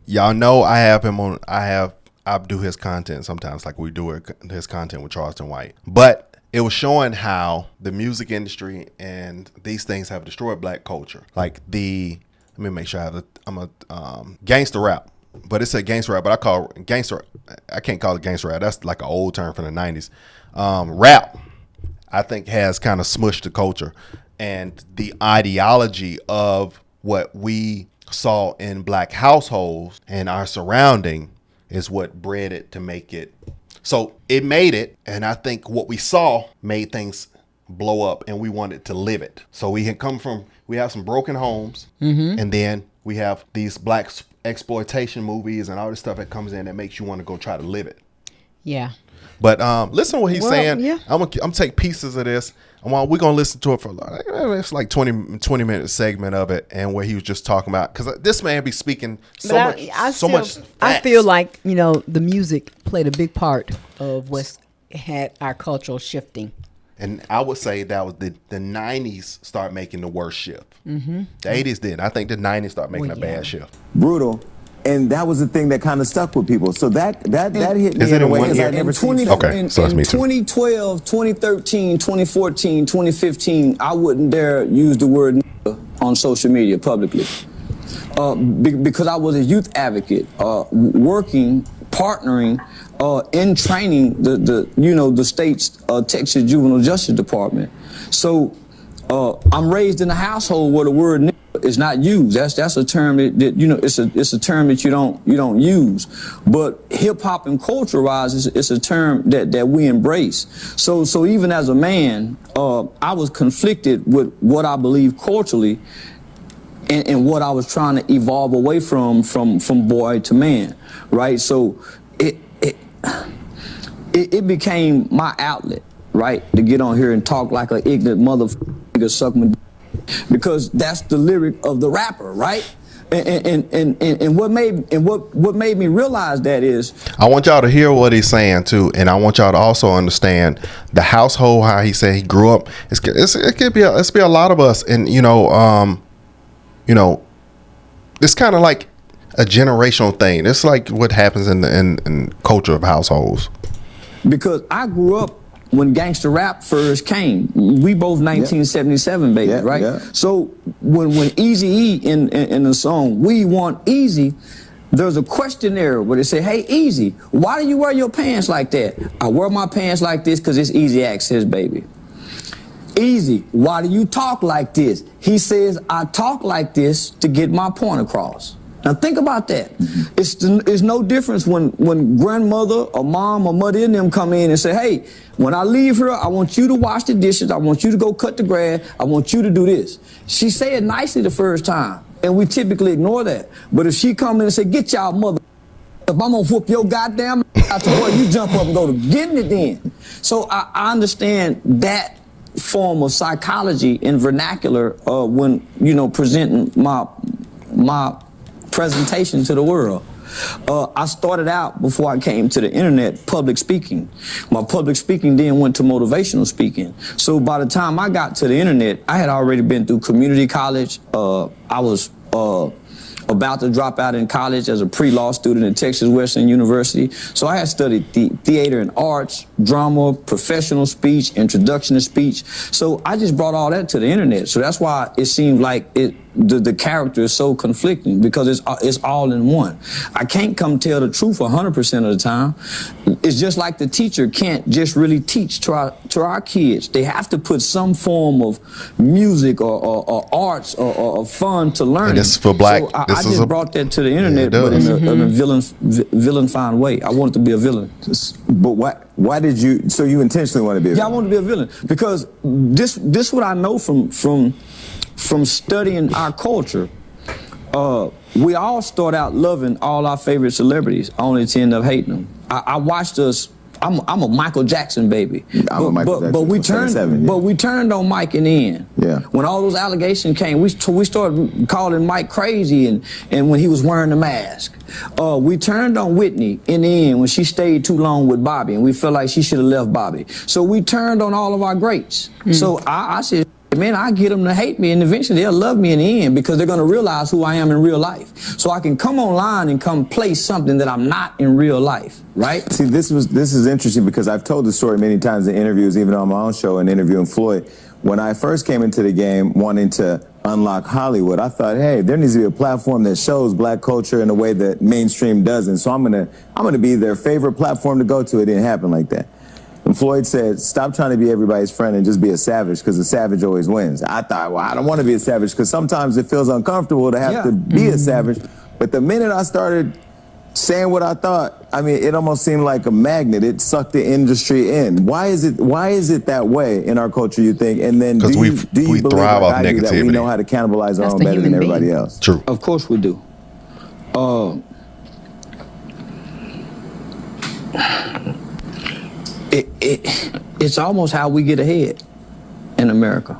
y'all know I have him on. I do his content sometimes, like we do his content with Charleston White. But it was showing how the music industry and these things have destroyed black culture. Like let me make sure I'm a gangster rap. But it's a gangster rap, but I call it gangster. I can't call it gangster rap. That's like an old term from the 90s. Rap, I think, has kind of smushed the culture. And the ideology of what we saw in black households and our surrounding is what bred it to make it. So it made it. And I think what we saw made things blow up, and we wanted to live it. So we have some broken homes, and then we have these black exploitation movies and all this stuff that comes in that makes you want to go try to live it. Yeah. But listen to what he's saying. Yeah. I'm gonna take pieces of this. We're gonna listen to it for it's like 20-minute segment of it, and where he was just talking about, because this man be speaking much. I feel like the music played a big part of what's had our cultural shifting. And I would say that was the 90s start making the worst shift. The 80s did. I think the 90s start making a bad shift. Brutal. And that was the thing that kind of stuck with people. So that hit me in a way I never seen. Okay, so that's me too. 2012, 2013, 2014, 2015, I wouldn't dare use the word nigga on social media publicly. Because I was a youth advocate, working, partnering, in training the state's Texas Juvenile Justice Department. So I'm raised in a household where the word nigga is not used. That's a term that it's a term that you don't use. But hip hop and culture wise, it's a term that we embrace. So even as a man, I was conflicted with what I believe culturally and what I was trying to evolve away from boy to man, right? So it became my outlet, right, to get on here and talk like an ignorant motherfucker, suck my dick, because that's the lyric of the rapper, right? And what made me realize that is, I want y'all to hear what he's saying too, and I want y'all to also understand the household, how he said he grew up. It could be a lot of us, and it's kind of like a generational thing. It's like what happens in culture of households. Because I grew up when gangster rap first came. We both 1977 baby, right? Yeah. So when Eazy-E in the song "We Want Easy," there's a questionnaire where they say, "Hey Eazy, why do you wear your pants like that?" "I wear my pants like this because it's easy access, baby." "Easy, why do you talk like this?" He says, "I talk like this to get my point across." Now think about that. It's no difference when grandmother or mom or mother and them come in and say, "Hey, when I leave here, I want you to wash the dishes. I want you to go cut the grass. I want you to do this." She say it nicely the first time, and we typically ignore that. But if she come in and say, "Get y'all mother, if I'm gonna whoop your goddamn out the boy, you jump up and go to getting it then." So I understand that form of psychology in vernacular when presenting my presentation to the world. I started out, before I came to the internet, public speaking. My public speaking then went to motivational speaking. So by the time I got to the internet, I had already been through community college. I was about to drop out in college as a pre-law student at Texas Western University. So I had studied theater and arts, drama, professional speech, introduction to speech. So I just brought all that to the internet. So that's why it seemed like the character is so conflicting, because it's all in one. I can't come tell the truth 100% of the time. It's just like the teacher can't just really teach to our kids. They have to put some form of music or arts or fun to learn. And this is for black. So I just brought that to the internet, but in a villain-fine way. I wanted to be a villain. But why did you? So you intentionally want to be a villain? Yeah, I wanted to be a villain because this what I know from studying our culture. We all start out loving all our favorite celebrities, only to end up hating them. I watched us. I'm a Michael Jackson baby. But we turned on Mike in the end. Yeah. When all those allegations came, we started calling Mike crazy, and when he was wearing the mask. We turned on Whitney in the end when she stayed too long with Bobby, and we felt like she should have left Bobby. So we turned on all of our greats. So I said, man, I get them to hate me, and eventually they'll love me in the end because they're going to realize who I am in real life. So I can come online and come play something that I'm not in real life, right? See, this is interesting because I've told the story many times in interviews, even on my own show and interviewing Floyd. When I first came into the game wanting to unlock Hollywood, I thought, hey, there needs to be a platform that shows black culture in a way that mainstream doesn't. So I'm gonna be their favorite platform to go to. It didn't happen like that. And Floyd said, stop trying to be everybody's friend and just be a savage because the savage always wins. I thought, well, I don't want to be a savage because sometimes it feels uncomfortable to have to be a savage. But the minute I started saying what I thought, I mean, it almost seemed like a magnet. It sucked the industry in. Why is it that way in our culture, you think? And then do you believe thrive off negativity, that we know how to cannibalize our own better than everybody else? True. Of course we do. It's almost how we get ahead in America.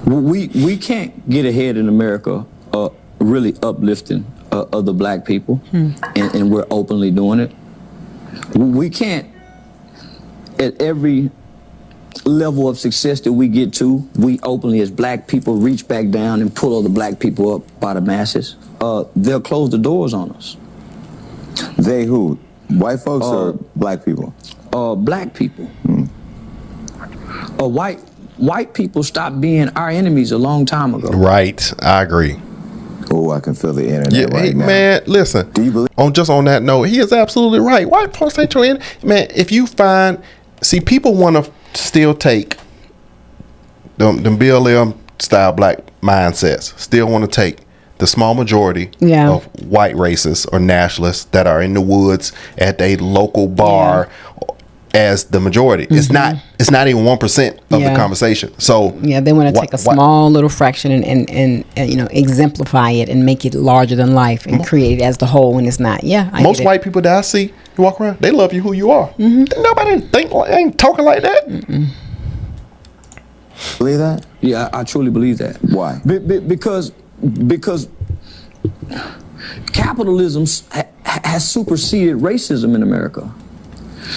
We can't get ahead in America really uplifting other black people, and we're openly doing it. We can't, at every level of success that we get to, we openly as black people reach back down and pull other black people up by the masses. They'll close the doors on us. They who? White folks or black people? Black people. White people stopped being our enemies a long time ago. Right, I agree. Oh, I can feel the internet right now. Man, listen. Do you believe? On that note, he is absolutely right. White folks ain't your enemy. Man, if you see, people want to still take them BLM style black mindsets. Still want to take the small majority of white racists or nationalists that are in the woods at a local bar as the majority. It's not even 1% of the conversation. So they want to take a small little fraction and exemplify it and make it larger than life and create it as the whole when it's not. Most white people that I see, you walk around, they love you who you are. Nobody ain't talking like that. Believe that? Yeah, I truly believe that. Why? Because capitalism has superseded racism in America.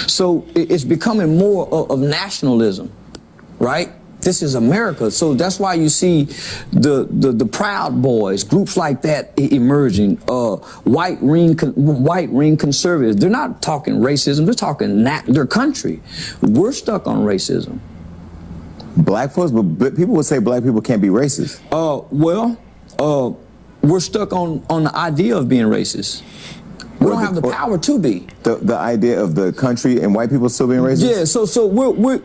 So it's becoming more of nationalism, right? This is America. So that's why you see the Proud Boys, groups like that emerging, white ring conservatives. They're not talking racism, they're talking their country. We're stuck on racism. Black folks, but people would say black people can't be racist. We're stuck on the idea of being racist. We don't have the power to be. The idea of the country and white people still being racist? Yeah, so we're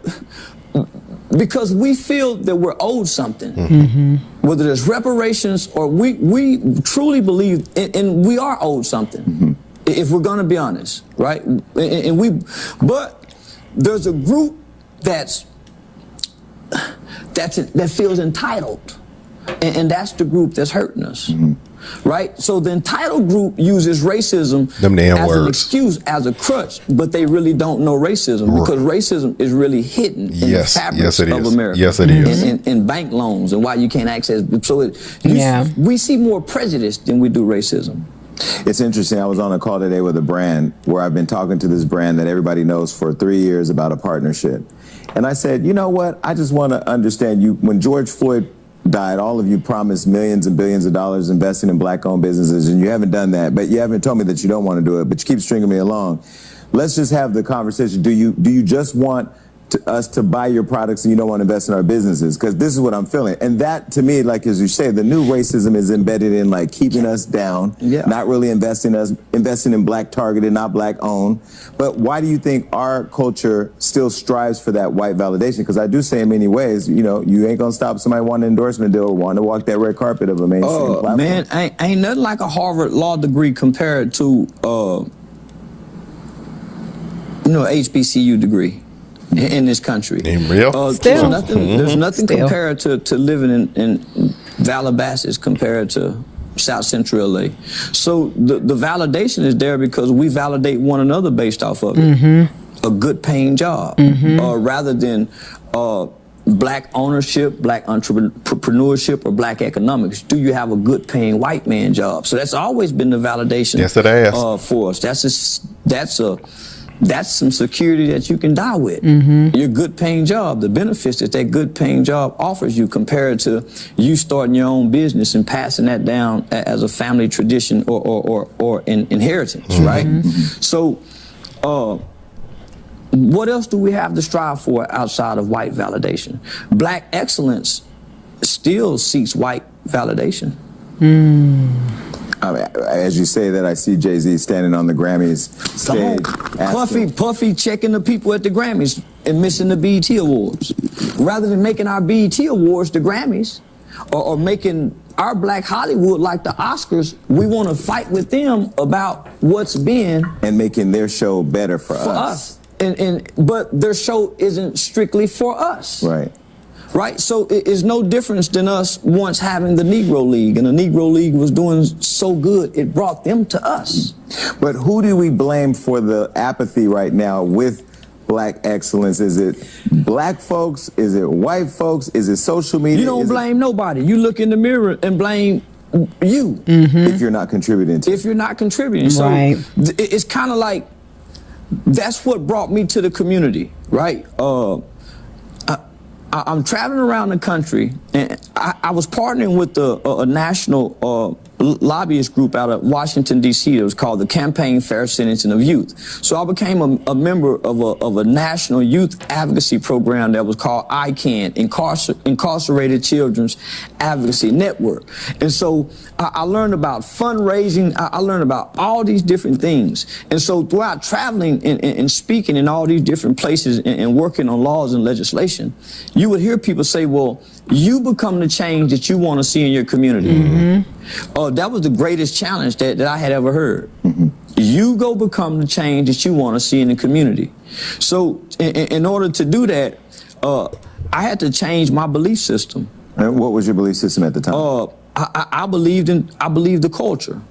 because we feel that we're owed something. Whether there's reparations or we truly believe, and we are owed something, if we're gonna be honest, right? But there's a group that feels entitled, and that's the group that's hurting us. Right? So the entitled group uses racism as an excuse, as a crutch, but they really don't know racism because racism is really hidden in the fabric of America. Yes, it is. In bank loans and why you can't access. So we see more prejudice than we do racism. It's interesting. I was on a call today with a brand where I've been talking to this brand that everybody knows for 3 years about a partnership. And I said, you know what? I just want to understand you. When George Floyd died, all of you promised millions and billions of dollars investing in black-owned businesses, and you haven't done that. But you haven't told me that you don't want to do it, but you keep stringing me along. Let's just have the conversation. Do you just want us to buy your products and you don't want to invest in our businesses? Because this is what I'm feeling. And that, to me, like as you say, the new racism is embedded in like keeping us down, not really investing in black targeted, not black owned. But why do you think our culture still strives for that white validation? Because I do say in many ways, you ain't gonna stop somebody wanting an endorsement deal or wanting to walk that red carpet of a mainstream platform. Man, ain't nothing like a Harvard law degree compared to HBCU degree in this country. Still. There's nothing compared to living in Calabasas compared to South Central LA. So the validation is there because we validate one another based off of it. A good paying job, rather than black ownership, black entrepreneurship, or black economics. Do you have a good paying white man job? So that's always been the validation. Yes, it has. For us. that's some security that you can die with. Your good paying job, the benefits that good paying job offers you compared to you starting your own business and passing that down as a family tradition or an inheritance, right? So, what else do we have to strive for outside of white validation? Black excellence still seeks white validation. As you say that, I see Jay-Z standing on the Grammys stage. Puffy checking the people at the Grammys and missing the BET Awards. Rather than making our BET Awards the Grammys, or making our Black Hollywood like the Oscars, we want to fight with them about what's been. And making their show better for us. But their show isn't strictly for us. Right. Right? So it's no difference than us once having the Negro League, and the Negro League was doing so good, it brought them to us. But who do we blame for the apathy right now with black excellence? Is it black folks? Is it white folks? Is it social media? You don't blame nobody. You look in the mirror and blame you. If you're not contributing to it. If you're not contributing. Right. So it's kind of like, that's what brought me to the community, right? I'm traveling around the country, and I was partnering with a national lobbyist group out of Washington, D.C. It was called the Campaign Fair Sentencing of Youth. So I became a member of a national youth advocacy program that was called ICANN, Incarcerated Children's Advocacy Network. And so I learned about fundraising. I learned about all these different things. And so throughout traveling and speaking in all these different places and working on laws and legislation, you would hear people say, well, you become the change that you want to see in your community. That was the greatest challenge that I had ever heard. You go become the change that you want to see in the community. So in order to do that, I had to change my belief system. And what was your belief system at the time? I believed the culture.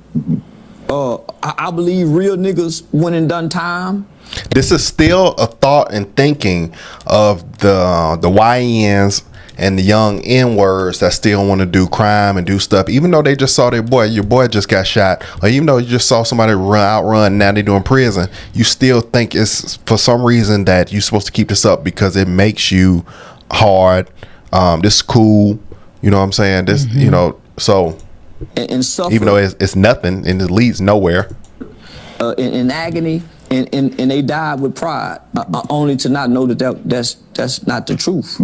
I believe real niggas went and done time. This is still a thought and thinking of the YNs and the young N-words that still want to do crime and do stuff, even though they just saw your boy just got shot, or even though you just saw somebody outrun, now they're doing prison. You still think it's for some reason that you're supposed to keep this up because it makes you hard. This is cool. You know what I'm saying? This, you know, so and suffer, even though it's nothing and it leads nowhere. In agony. And they died with pride, only to not know that's not the truth.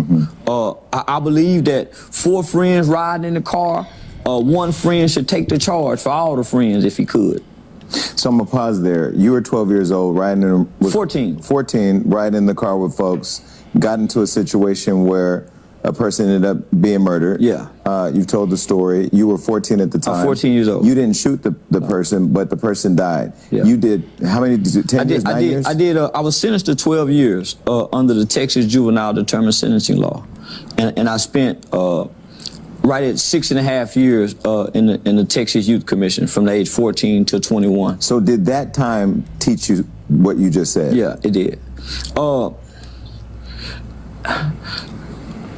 I believe that 4 friends riding in the car, one friend should take the charge for all the friends if he could. So I'm gonna pause there. You were 12 years old, riding in 14, riding in the car with folks, got into a situation where a person ended up being murdered. Yeah. You've told the story. You were 14 at the time. 14 years old. You didn't shoot the person, but the person died. Yeah. You did, how many, 10 years, 9 years? I was sentenced to 12 years under the Texas Juvenile Determined Sentencing Law. And I spent right at 6.5 years in the Texas Youth Commission from the age 14 to 21. So did that time teach you what you just said? Yeah, it did.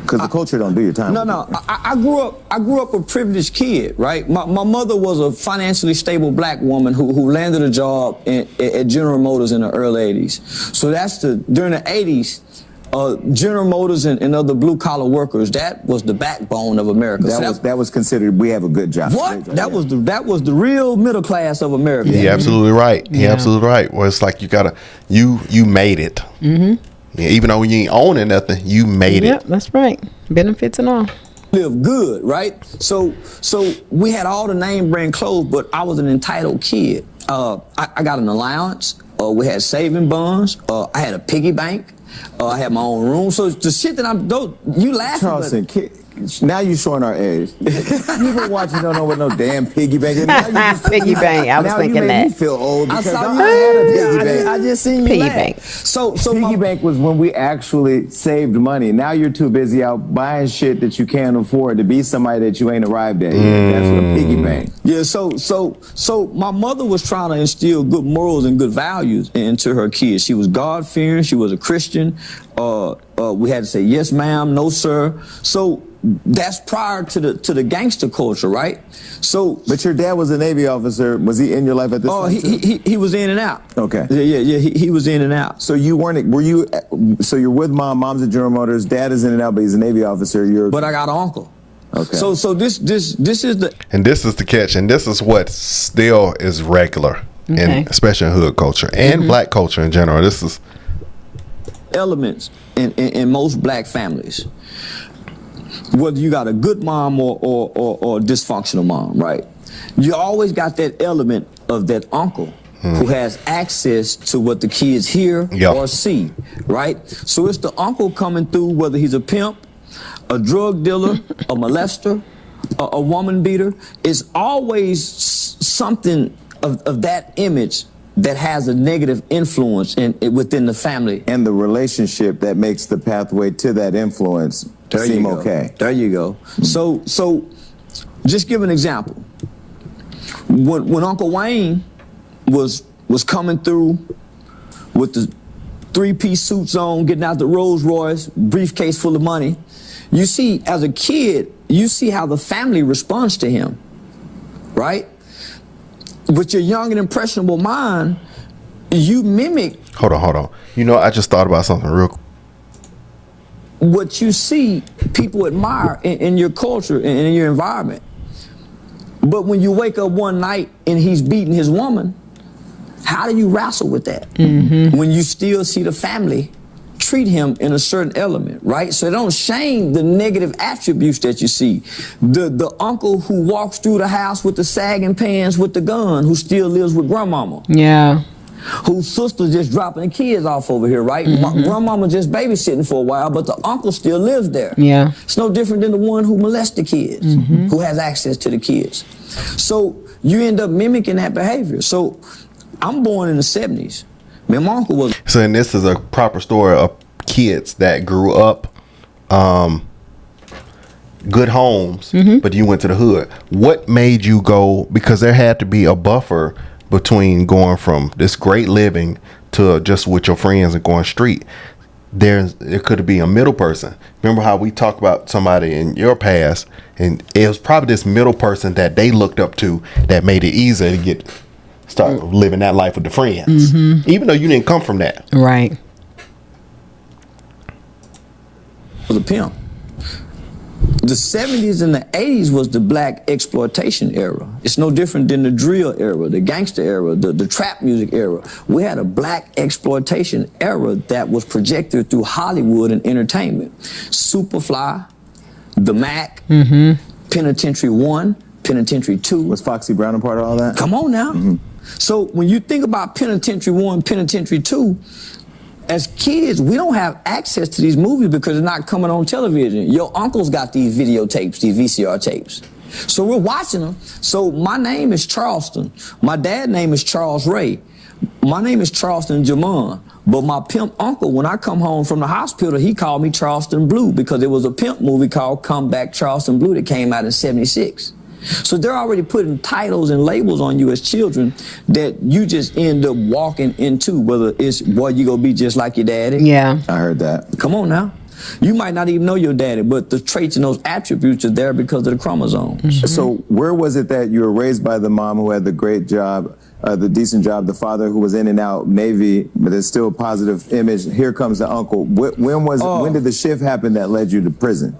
Because the culture don't do your time. No. I grew up a privileged kid, right? My mother was a financially stable black woman who landed a job at General Motors in the early 80s. So during the 80s, General Motors and other blue collar workers, that was the backbone of America. That was considered, we have a good job. What? That was the real middle class of America. You're absolutely right. You're absolutely right. Well, it's like you made it. Yeah, even though you ain't owning nothing, you made it. Yep, that's right. Benefits and all. Live good, right? So we had all the name brand clothes, but I was an entitled kid. I got an allowance. We had saving bonds. I had a piggy bank. I had my own room. So the shit that you laughing, Charleston, now you showing our age. You been watching, don't know what no damn piggy bank is. Piggy bank. I was thinking you that. made me feel old because I saw I you had a piggy bank. I just seen you Piggy laugh. bank. So piggy bank was when we actually saved money. Now you're too busy out buying shit that you can't afford to be somebody that you ain't arrived at yet. That's what a piggy bank. Yeah, so my mother was trying to instill good morals and good values into her kids. She was God-fearing, she was a Christian, We had to say yes, ma'am, no, sir. So that's prior to the gangster culture, right? So, but your dad was a Navy officer. Was he in your life at this time? He was in and out. Okay. Yeah. He was in and out. So you weren't? Were you? So you're with mom. Mom's at General Motors. Dad is in and out, but he's a Navy officer. But I got an uncle. Okay. So this is the. And this is the catch, and this is what still is regular, and especially in hood culture and black culture in general. This is elements in most black families. Whether you got a good mom or a dysfunctional mom, right? You always got that element of that uncle who has access to what the kids hear or see, right? So it's the uncle coming through, whether he's a pimp, a drug dealer, a molester, a woman beater. It's always something of that image that has a negative influence within the family. And the relationship that makes the pathway to that influence seem okay. There you go. So just give an example. When Uncle Wayne was coming through with the 3-piece suits on, getting out the Rolls Royce, briefcase full of money, you see, as a kid, you see how the family responds to him, right? With your young and impressionable mind, you mimic. Hold on. You know, I just thought about something real quick. What you see people admire in your culture and in your environment. But when you wake up one night and he's beating his woman, how do you wrestle with that? When you still see the family treat him in a certain element, right? So don't shame the negative attributes that you see. The uncle who walks through the house with the sagging pants with the gun, who still lives with grandmama. Yeah. Whose sister's just dropping the kids off over here, right? Grandmama just babysitting for a while, but the uncle still lives there. Yeah. It's no different than the one who molests the kids, who has access to the kids. So you end up mimicking that behavior. So I'm born in the 70s. My uncle was. So, and this is a proper story of kids that grew up good homes, but you went to the hood. What made you go? Because there had to be a buffer between going from this great living to just with your friends and going street. There could be a middle person. Remember how we talked about somebody in your past, and it was probably this middle person that they looked up to that made it easier to start living that life with the friends, even though you didn't come from that. Right. Was a pimp. The 70s and the 80s was the black exploitation era. It's no different than the drill era, the gangster era, the trap music era. We had a black exploitation era that was projected through Hollywood and entertainment. Superfly, The Mac, Penitentiary 1, Penitentiary 2. Was Foxy Brown a part of all that? Come on now. So when you think about Penitentiary 1, Penitentiary 2, as kids, we don't have access to these movies because they're not coming on television. Your uncle's got these videotapes, these VCR tapes. So we're watching them. So my name is Charleston. My dad's name is Charles Ray. My name is Charleston Jamon. But my pimp uncle, when I come home from the hospital, he called me Charleston Blue because there was a pimp movie called Come Back Charleston Blue that came out in '76. So they're already putting titles and labels on you as children that you just end up walking into, whether it's, boy, you gonna be just like your daddy. Yeah. I heard that. Come on now. You might not even know your daddy, but the traits and those attributes are there because of the chromosomes. So where was it that you were raised by the mom who had the great job, the decent job, the father who was in and out Navy, but there's still a positive image? Here comes the uncle. When did the shift happen that led you to prison?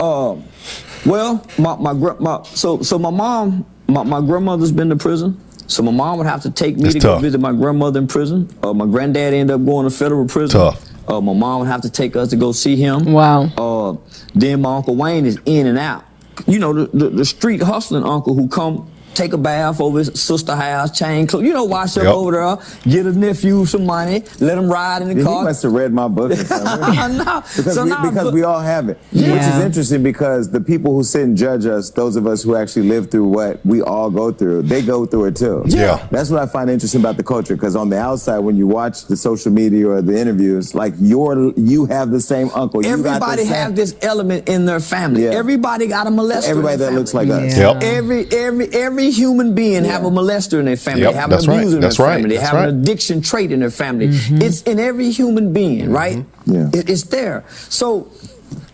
Well, my mom, my grandmother's been to prison. So my mom would have to take me to go visit my grandmother in prison. My granddad ended up going to federal prison. Tough. My mom would have to take us to go see him. Wow. Then my Uncle Wayne is in and out. You know, the street hustling uncle who come take a bath over his sister house, chain clothes. You know, wash up over there, get his nephew some money, let him ride in the car. He must have read my book or something. No. Because we all have it. Yeah. Which is interesting because the people who sit and judge us, those of us who actually live through what we all go through, they go through it too. Yeah. That's what I find interesting about the culture, because on the outside, when you watch the social media or the interviews, like you have the same uncle. Everybody have this element in their family. Yeah. Everybody got a molester. Everybody that looks like us. Yep. Every every human being have a molester in their family. They have an abuser in their family. They have an addiction trait in their family. It's in every human being, right? Yeah. It's there. So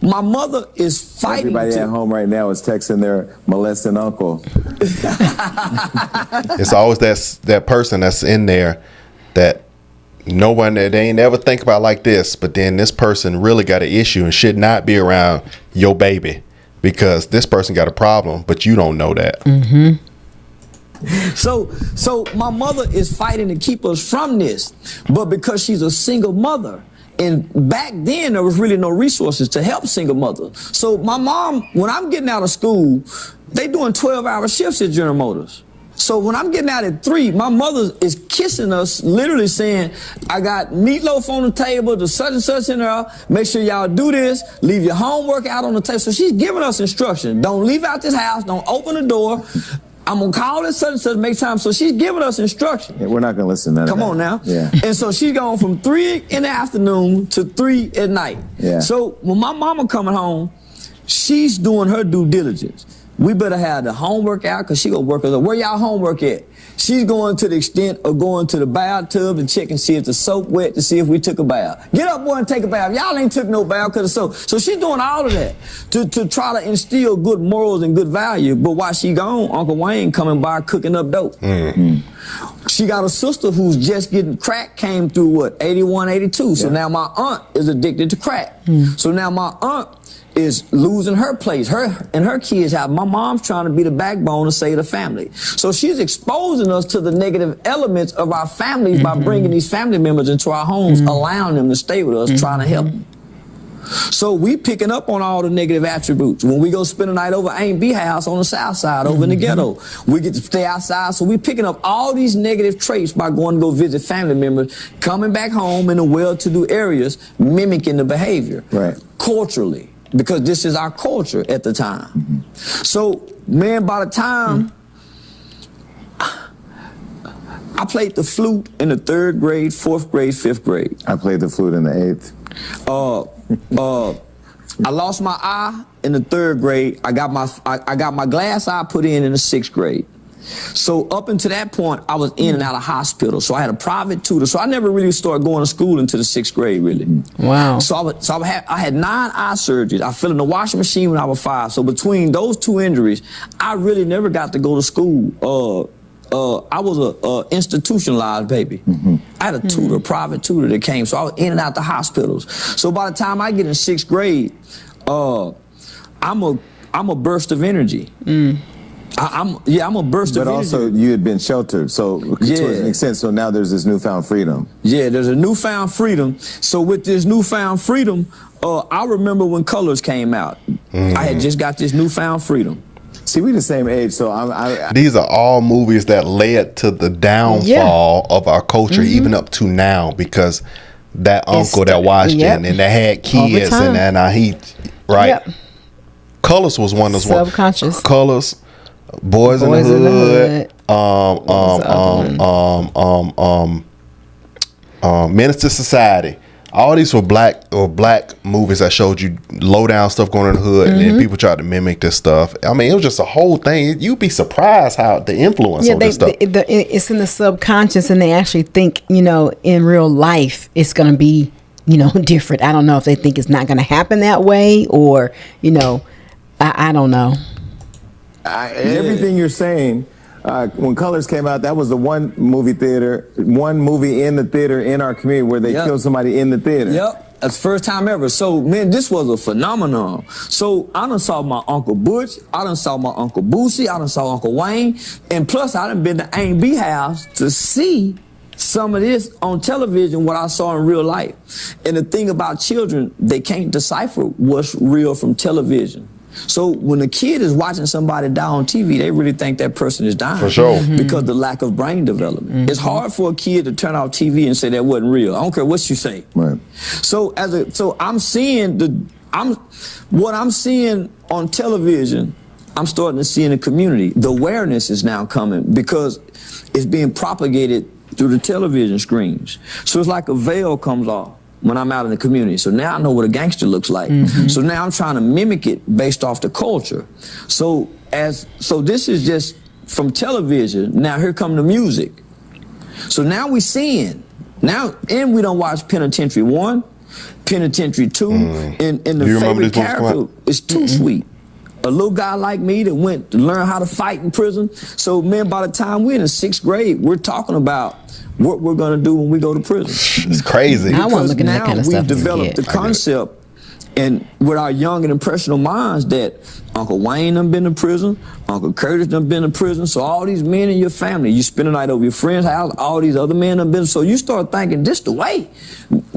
my mother is fighting. Everybody at home right now is texting their molesting uncle. It's always that person that's in there that no one, they ain't ever think about like this, but then this person really got an issue and should not be around your baby because this person got a problem, but you don't know that. So my mother is fighting to keep us from this, but because she's a single mother, and back then there was really no resources to help single mothers. So my mom, when I'm getting out of school, they doing 12-hour shifts at General Motors. So when I'm getting out at 3, my mother is kissing us, literally saying, I got meatloaf on the table, the such and such in there, make sure y'all do this, leave your homework out on the table. So she's giving us instruction. Don't leave out this house, don't open the door. I'm gonna call this such and such, make time. So she's giving us instruction. Yeah, we're not gonna listen to that. Come on now. Yeah. And so she's going from 3 in the afternoon to 3 at night. Yeah. So when my mama coming home, she's doing her due diligence. We better have the homework out because she gonna work us up. Where y'all homework at? She's going to the extent of going to the bathtub and checking see if the soap wet to see if we took a bath. Get up, boy, and take a bath. Y'all ain't took no bath because of soap. So she's doing all of that to try to instill good morals and good value. But while she gone, Uncle Wayne coming by cooking up dope. She got a sister who's just getting crack, came through what, 81, 82. So now my aunt is addicted to crack. So now my aunt is losing her place. Her and her kids have, my mom's trying to be the backbone to save the family. So she's exposing us to the negative elements of our families by bringing these family members into our homes, allowing them to stay with us, trying to help them. So we picking up on all the negative attributes. When we go spend a night over Ain't B house on the south side, over in the ghetto, we get to stay outside. So we picking up all these negative traits by going to go visit family members, coming back home in the well-to-do areas, mimicking the behavior. Right. Culturally. Because this is our culture at the time. So, man, by the time I played the flute in the 3rd grade, 4th grade, 5th grade. I played the flute in the 8th. I lost my eye in the 3rd grade. I got my glass eye put in the 6th grade. So up until that point, I was in and out of hospital. So I had a private tutor. So I never really started going to school until the 6th grade, really. Wow. So I had 9 eye surgeries. I fell in the washing machine when I was 5. So between those 2 injuries, I really never got to go to school. I was a institutionalized baby. I had a tutor, a private tutor that came. So I was in and out the hospitals. So by the time I get in 6th grade, I'm a burst of energy. I'm a burst of energy. But also, you had been sheltered, so to an extent, so now there's this newfound freedom. Yeah, there's a newfound freedom. So with this newfound freedom, I remember when Colors came out. I had just got this newfound freedom. See, we the same age, so these are all movies that led to the downfall of our culture, even up to now, because that uncle that watched it and that had kids and he, right? Colors was one of those ones. Subconscious. Colors. Boys in the Hood, Menace to Society. All these were black movies that showed you low down stuff going in the hood, and then people tried to mimic this stuff. I mean, it was just a whole thing. You'd be surprised how the influence of this stuff. It's in the subconscious, and they actually think, in real life, it's going to be, different. I don't know if they think it's not going to happen that way, or, I don't know. Everything you're saying, when Colors came out, that was the one movie in the theater in our community where they killed somebody in the theater. Yep, that's the first time ever. So, man, this was a phenomenon. So, I done saw my Uncle Butch, I done saw my Uncle Boosie, I done saw Uncle Wayne, and plus I done been to Ain't B house to see some of this on television, what I saw in real life. And the thing about children, they can't decipher what's real from television. So when a kid is watching somebody die on TV, they really think that person is dying. For sure. Because the lack of brain development. It's hard for a kid to turn off TV and say that wasn't real. I don't care what you say. Right. So I'm seeing what I'm seeing on television, I'm starting to see in the community. The awareness is now coming because it's being propagated through the television screens. So it's like a veil comes off when I'm out in the community. So now I know what a gangster looks like. So now I'm trying to mimic it based off the culture. So this is just from television, now here come the music. So now we seeing. Now, and we don't watch Penitentiary 1, Penitentiary 2, and the favorite character is Too Sweet. A little guy like me that went to learn how to fight in prison. So, man, by the time we're in the 6th grade, we're talking about what we're going to do when we go to prison. It's crazy. I wasn't looking at that kind of stuff. We've developed the concept, and with our young and impressionable minds, that Uncle Wayne done been to prison, Uncle Curtis done been to prison, so all these men in your family, you spend the night over your friend's house, all these other men done been, so you start thinking this the way,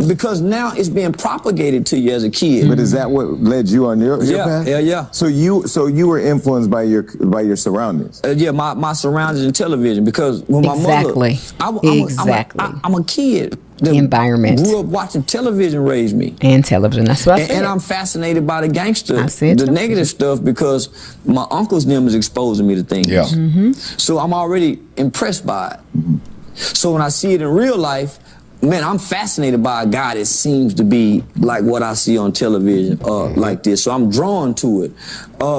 because now it's being propagated to you as a kid. But is that what led you on your path? Yeah. So you were influenced by your surroundings. Yeah, my surroundings in television, because when my mother, I'm a kid. The environment. Grew up watching television, raised me. And television, that's what I said. And I'm fascinated by the gangster, the negative stuff, because my uncles and them is exposing me to things. Yeah. So I'm already impressed by it. So when I see it in real life, man, I'm fascinated by a guy that seems to be like what I see on television, like this. So I'm drawn to it,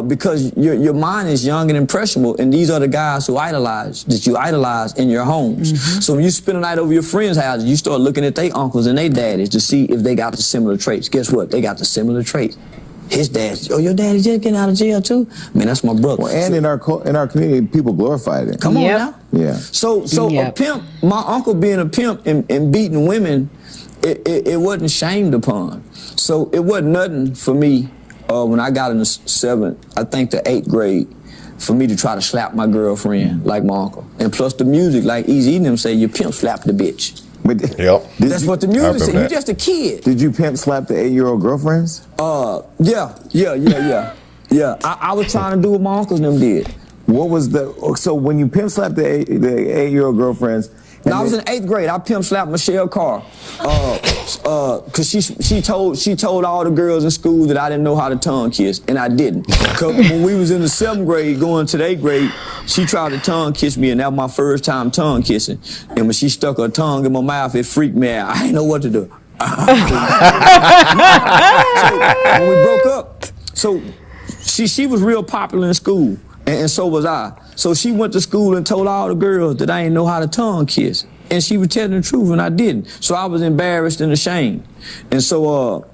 because your mind is young and impressionable, and these are the guys who you idolize in your homes. So when you spend a night over your friends' houses, you start looking at their uncles and their daddies to see if they got the similar traits. Guess what? They got the similar traits. His dad, your daddy just getting out of jail too? Man, that's my brother. Well, and in our community, people glorified it. Come on now. Yeah. So a pimp, my uncle being a pimp and beating women, it wasn't shamed upon. So it wasn't nothing for me when I got in the 7th, I think the 8th grade, for me to try to slap my girlfriend like my uncle. And plus the music, like Easy and them say, your pimp slapped the bitch. That's what the music said. You're just a kid. Did you pimp slap the 8-year-old girlfriends? Yeah. I was trying to do what my uncles and them did. What was so when you pimp slapped the 8-year-old girlfriends? I was in 8th grade. I pimp slapped Michelle Carr, cause she told all the girls in school that I didn't know how to tongue kiss, and I didn't. Cause when we was in the 7th grade, going to the 8th grade, she tried to tongue kiss me, and that was my first time tongue kissing. And when she stuck her tongue in my mouth, it freaked me out. I didn't know what to do. So when we broke up, so she was real popular in school, and so was I. So she went to school and told all the girls that I didn't know how to tongue kiss. And she was telling the truth, and I didn't. So I was embarrassed and ashamed. And so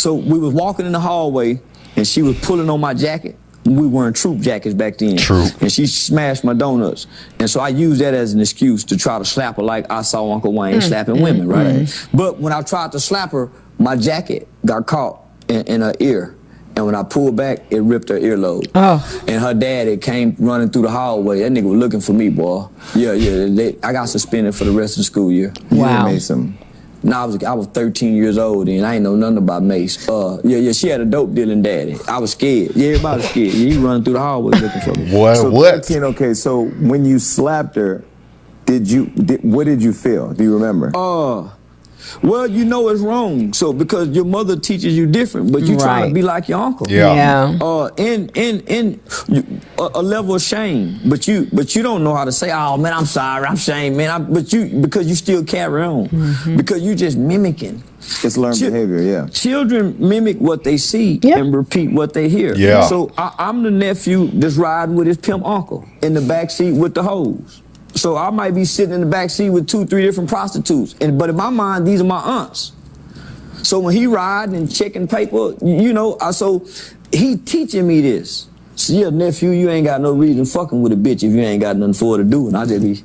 we was walking in the hallway, and she was pulling on my jacket. We were wearing troop jackets back then. And she smashed my donuts. And so I used that as an excuse to try to slap her like I saw Uncle Wayne slapping women, right? But when I tried to slap her, my jacket got caught in her ear. And when I pulled back, it ripped her earlobe. And her daddy came running through the hallway. That nigga was looking for me, boy. I got suspended for the rest of the school year. Wow. Mason. No, I was 13 years old, and I ain't know nothing about Mace. She had a dope dealing daddy. I was scared. Yeah, everybody was scared. He running through the hallway looking for me. What? 13, okay, so when you slapped her, what did you feel? Do you remember? Well, you know it's wrong. So because your mother teaches you different, but you trying to be like your uncle. Yeah. And a level of shame, but you don't know how to say, oh man, I'm sorry, I'm ashamed, man. Because you still carry on, because you just mimicking. It's learned behavior, yeah. Children mimic what they see and repeat what they hear. Yeah. So I'm the nephew that's riding with his pimp uncle in the backseat with the hose. So I might be sitting in the back seat with 2, 3 different prostitutes, but in my mind, these are my aunts. So when he riding and checking paper, so he teaching me this. So yeah, nephew, you ain't got no reason fucking with a bitch if you ain't got nothing for her to do. And I just be,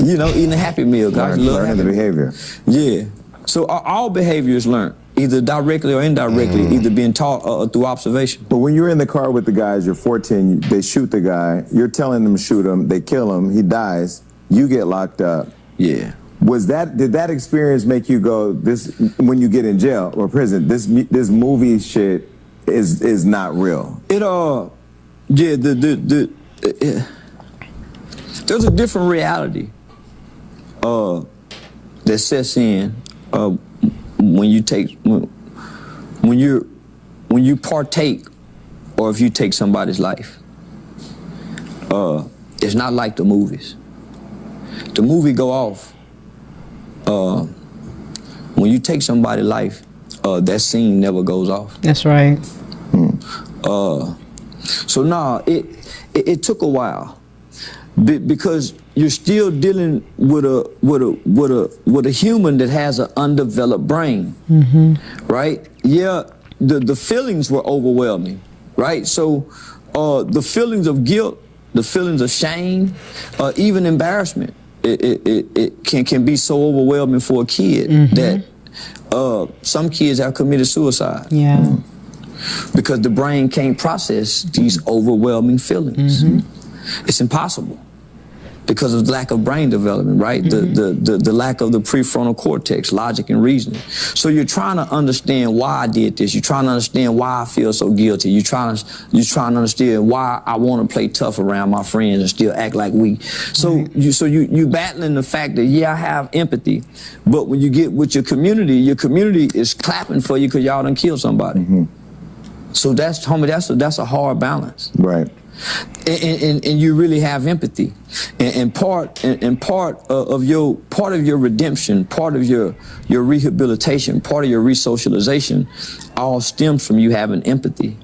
eating a Happy Meal. Learning the behavior. Yeah. So all behavior is learned, either directly or indirectly, either being taught through observation. But when you're in the car with the guys, you're 14, they shoot the guy, you're telling them to shoot him, they kill him, he dies, you get locked up. Yeah. Did that experience make you go, when you get in jail or prison, this movie shit is not real? There's a different reality that sets in when you partake, or if you take somebody's life. It's not like the movies. The movie go off. When you take somebody's life, that scene never goes off. That's right. So it took a while. because you're still dealing with a human that has an undeveloped brain, right? Yeah, the feelings were overwhelming, right? So the feelings of guilt, the feelings of shame, even embarrassment, it can be so overwhelming for a kid that some kids have committed suicide. Yeah. Because the brain can't process these overwhelming feelings. It's impossible because of lack of brain development, right? The lack of the prefrontal cortex, logic and reasoning. So you're trying to understand why I did this. You're trying to understand why I feel so guilty. You're trying to understand why I want to play tough around my friends and still act like weak. So you battling the fact that, yeah, I have empathy, but when you get with your community is clapping for you because y'all done killed somebody. So that's, homie, that's a hard balance. Right. And you really have empathy, and part of your redemption, part of your rehabilitation, part of your resocialization, all stems from you having empathy.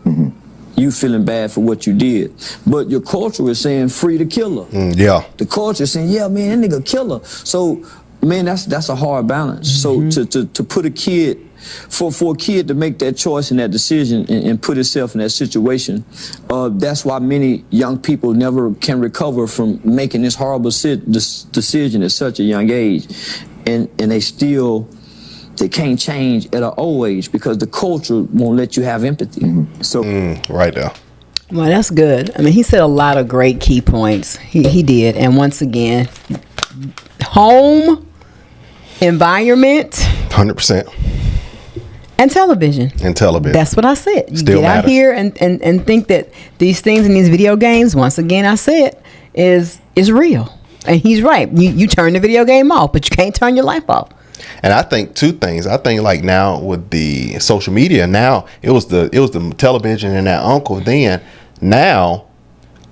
You feeling bad for what you did, but your culture is saying free the killer. Yeah, the culture is saying, yeah, man, that nigga killer. So, man, that's a hard balance. So to put a kid. For a kid to make that choice and that decision and put itself in that situation, that's why many young people never can recover from making this horrible decision at such a young age, and they can't change at an old age because the culture won't let you have empathy. So right there. Well, that's good. I mean, he said a lot of great key points. He did, and once again, home, environment, 100%. And television. That's what I said. You Still get out matters. here and think that these things in these video games, once again I said, is real. And he's right. You turn the video game off, but you can't turn your life off. And I think two things. I think like now with the social media, now it was the television and that uncle then. Now,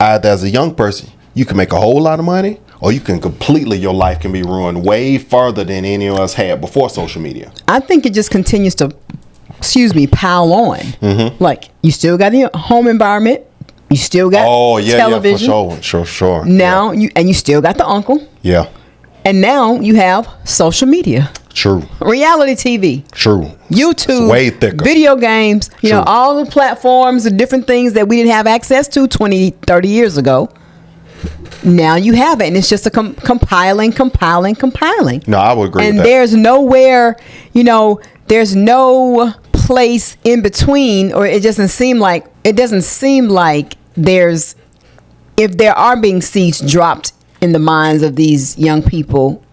either as a young person, you can make a whole lot of money, or you can your life can be ruined way farther than any of us had before social media. I think it just continues to, pile on. Like, you still got the home environment. You still got television. Yeah, for sure. Now, you still got the uncle. Yeah. And now you have social media. True. Reality TV. True. YouTube. It's way thicker. Video games. You know, True. all the platforms and different things that we didn't have access to 20, 30 years ago. Now you have it, and it's just a compiling. No, I would agree with that. And there's nowhere, there's no place in between, or it doesn't seem like there's, if there are being seeds dropped in the minds of these young people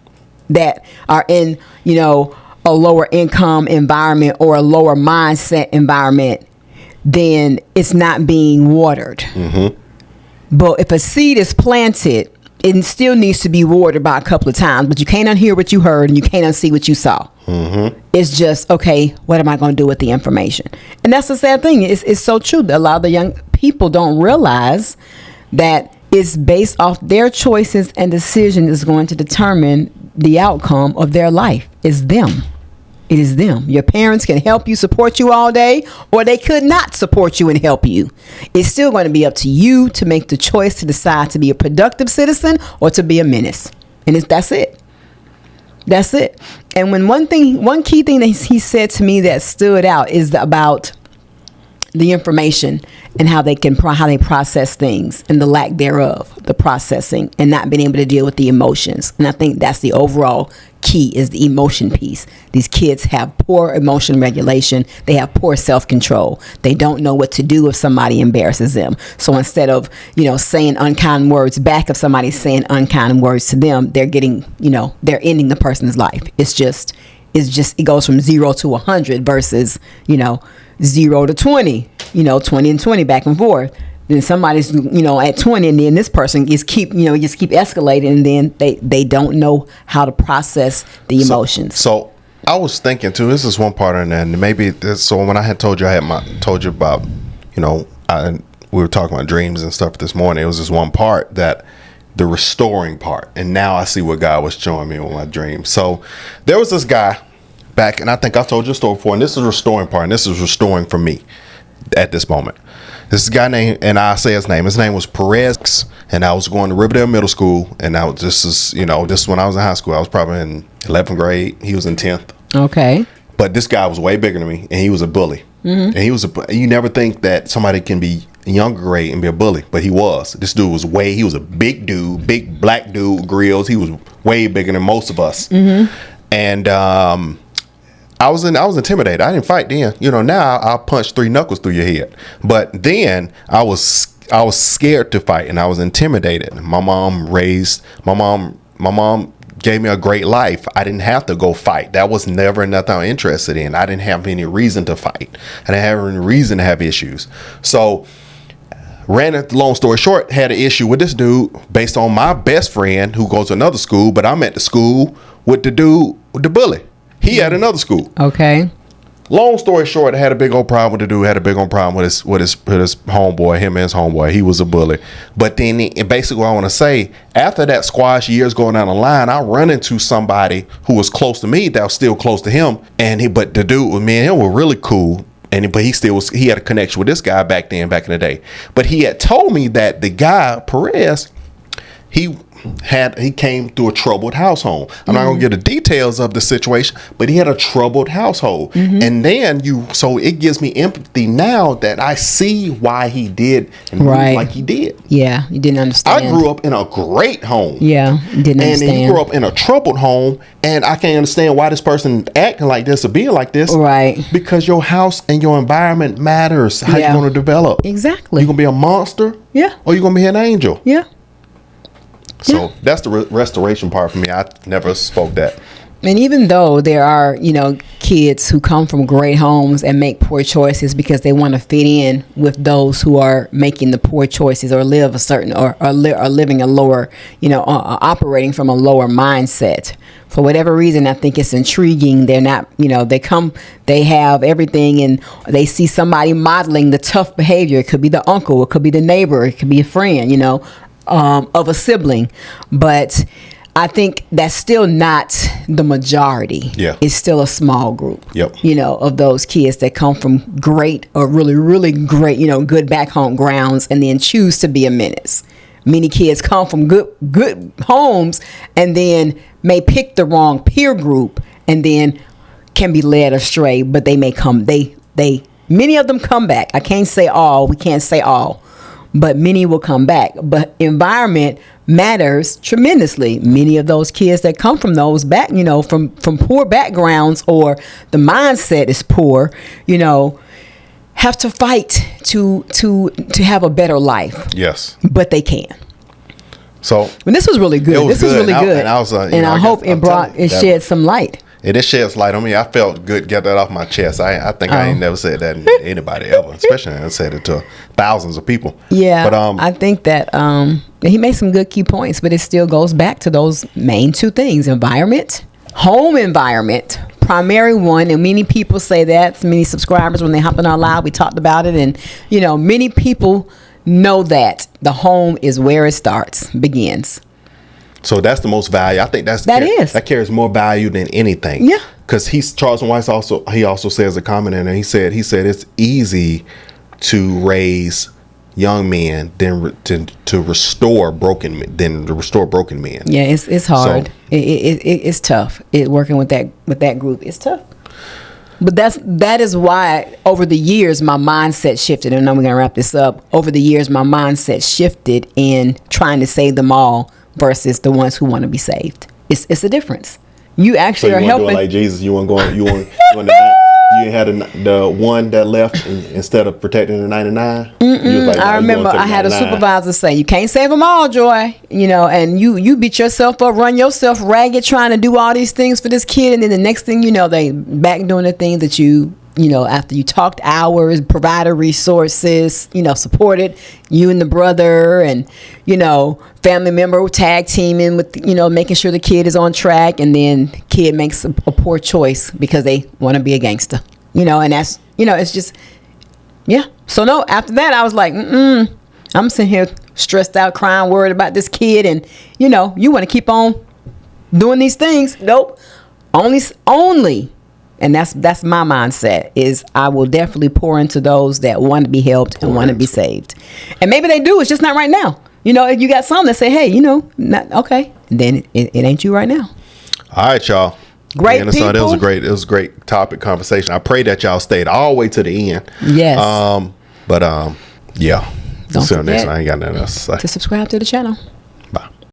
that are in, a lower income environment or a lower mindset environment, then it's not being watered. But if a seed is planted, it still needs to be watered by a couple of times. But you can't unhear what you heard and you can't unsee what you saw. It's just, okay, what am I going to do with the information? And that's the sad thing. It's so true that a lot of the young people don't realize that it's based off their choices and decision is going to determine the outcome of their life. It's them. It is them. Your parents can help you, support you all day, or they could not support you and help you. It's still going to be up to you to make the choice to decide to be a productive citizen or to be a menace. And that's it. That's it. And when one key thing that he said to me that stood out is about the information and how they process things and the lack thereof, the processing and not being able to deal with the emotions. And I think that's the overall key, is the emotion piece. These kids have poor emotion regulation. They have poor self-control. They don't know what to do if somebody embarrasses them. So instead of, saying unkind words back, if somebody's saying unkind words to them, they're getting, they're ending the person's life. It goes from 0 to 100 versus, 0 to 20, 20 and 20 back and forth. Then somebody's, at 20, and then this person just keep escalating, and then they don't know how to process the emotions. So I was thinking too, this is one part of that, and maybe this, so when I had told you, told you about, we were talking about dreams and stuff this morning. It was this one part, that the restoring part. And now I see what God was showing me with my dreams. So there was this guy back, and I think I told you a story before, and this is restoring part, and this is restoring for me. at this moment. This is a guy named, and I'll say his name. His name was Perez, and I was going to Riverdale Middle School, and this is when I was in high school. I was probably in 11th grade. He was in 10th. Okay. But this guy was way bigger than me, and he was a bully. And you never think that somebody can be younger grade and be a bully, but he was. This dude was he was a big dude, big black dude, grills. He was way bigger than most of us. And I was intimidated. I didn't fight then. Now I'll punch 3 knuckles through your head. But then I was scared to fight, and I was intimidated. My mom gave me a great life. I didn't have to go fight. That was never nothing I was interested in. I didn't have any reason to fight. I didn't have any reason to have issues. So, long story short, had an issue with this dude based on my best friend who goes to another school, but I'm at the school with the dude, with the bully. He had another school. Okay. Long story short, I had a big old problem with the dude. Had a big old problem with his homeboy, him and his homeboy. He was a bully. But then, basically, what I want to say, after that squash years going down the line, I run into somebody who was close to me that was still close to him. But the dude with me and him were really cool. But he had a connection with this guy back in the day. But he had told me that the guy Perez, he came through a troubled household. I'm not gonna get the details of the situation, but he had a troubled household. And then so it gives me empathy now that I see why he did and moved like he did. Yeah, you didn't understand. I grew up in a great home. Yeah, didn't understand. And he grew up in a troubled home, and I can't understand why this person acting like this or being like this. Right. Because your house and your environment matters. How you gonna develop? Exactly. You gonna be a monster? Yeah. Or you gonna be an angel? Yeah. So that's the restoration part for me. I never spoke that. And even though there are, kids who come from great homes and make poor choices because they want to fit in with those who are making the poor choices or live a certain or living a lower, operating from a lower mindset. For whatever reason, I think it's intriguing. They're not, they have everything, and they see somebody modeling the tough behavior. It could be the uncle, it could be the neighbor, it could be a friend, of a sibling. But I think that's still not the majority. Yeah. It's still a small group. Yep. Of those kids that come from great or really, really great, good back home grounds and then choose to be a menace. Many kids come from good homes and then may pick the wrong peer group and then can be led astray, but they may come, many of them come back. I can't say all, we can't say all, but many will come back. But environment matters tremendously. Many of those kids that come from those back, from poor backgrounds, or the mindset is poor, have to fight to have a better life. Yes. But they can. So this was really good. This was really good. And I hope it shed some light. It sheds light on me. I felt good get that off my chest. I think I ain't never said that to anybody ever, especially I said it to thousands of people. Yeah, but I think that he made some good key points, but it still goes back to those main two things: environment, home environment, primary one. And many people say that. Many subscribers, when they hop in our live, we talked about it, and many people know that the home is where it begins. So that's the most value. I think that carries more value than anything. Yeah. Because Charleston White also says a comment in there. He said it's easy to raise young men than to restore broken men. Yeah, it's hard. So, it's tough. Working with that group is tough. But that is why over the years my mindset shifted. And now we're gonna wrap this up. Over the years my mindset shifted in trying to save them all versus the ones who want to be saved. It's a difference. You actually are helping. So you want to do it like Jesus? You want you had the one that left instead of protecting the 99? I remember I had a supervisor say, "You can't save them all, Joy." And you beat yourself up, run yourself ragged, trying to do all these things for this kid, and then the next thing you know, they back doing the things that after you talked hours, provided resources, supported you and the brother, and family member tag teaming with making sure the kid is on track, and then kid makes a poor choice because they want to be a gangster, and that's it's just So no, after that I was like, I'm sitting here stressed out, crying, worried about this kid, and you want to keep on doing these things. Nope. Only And that's my mindset is I will definitely pour into those that want to be helped and want to be saved. And maybe they do. It's just not right now. You know, if you got some that say, hey, you know, not okay, then it ain't you right now. All right, y'all. Great people. It was a great topic conversation. I pray that y'all stayed all the way to the end. Yes. Yeah. Don't Until next forget time, I ain't got nothing else to say. to subscribe to the channel.